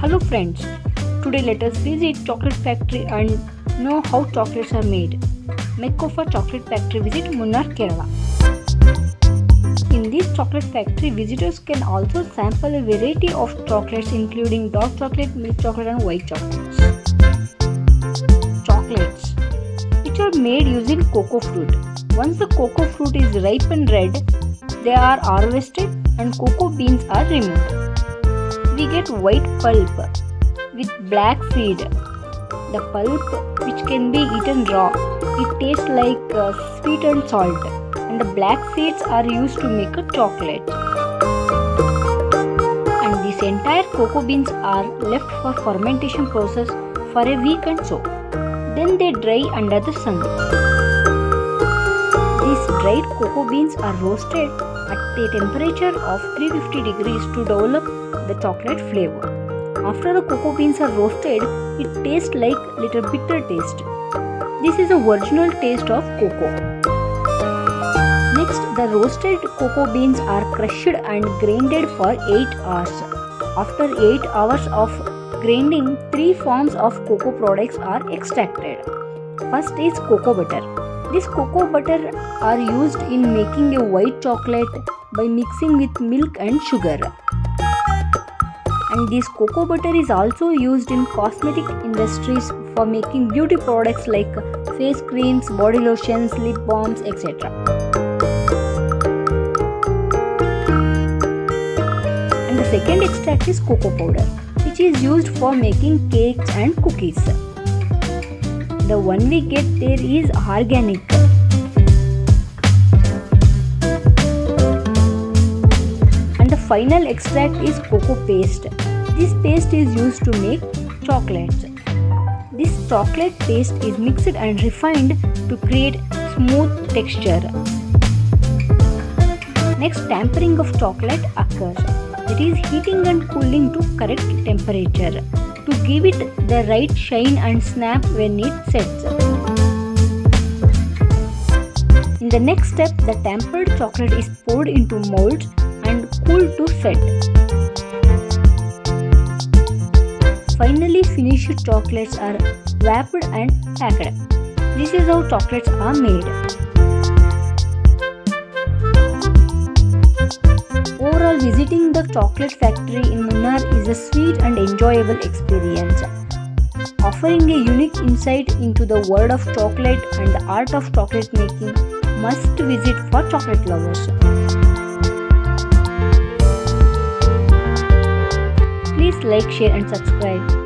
Hello friends, today let us visit chocolate factory and know how chocolates are made. Macofa Chocolate Factory Visit, Munnar, Kerala. In this chocolate factory, visitors can also sample a variety of chocolates including dark chocolate, milk chocolate and white chocolates. Chocolates, which are made using cocoa fruit. Once the cocoa fruit is ripe and red, they are harvested and cocoa beans are removed. We get white pulp with black seed. The pulp, which can be eaten raw, it tastes like sweet and salt, and the black seeds are used to make a chocolate. And this entire cocoa beans are left for fermentation process for a week and so. Then they dry under the sun. These dried cocoa beans are roasted at a temperature of 350 degrees to develop the chocolate flavor. After the cocoa beans are roasted, it tastes like little bitter taste. This is the original taste of cocoa. Next, the roasted cocoa beans are crushed and grinded for 8 hours. After 8 hours of grinding, 3 forms of cocoa products are extracted. First is cocoa butter. This cocoa butter are used in making a white chocolate by mixing with milk and sugar. And this cocoa butter is also used in cosmetic industries for making beauty products like face creams, body lotions, lip balms, etc. And the second extract is cocoa powder, which is used for making cakes and cookies. The one we get there is organic. And the final extract is cocoa paste. This paste is used to make chocolates. This chocolate paste is mixed and refined to create smooth texture. Next, tampering of chocolate occurs. That is heating and cooling to correct temperature to give it the right shine and snap when it sets. In the next step, the tempered chocolate is poured into molds and cooled to set. Finally, finished chocolates are wrapped and packed. This is how chocolates are made. Overall, visiting the chocolate factory in Munnar is a sweet and enjoyable experience, offering a unique insight into the world of chocolate and the art of chocolate making. Must visit for chocolate lovers. Please like, share and subscribe.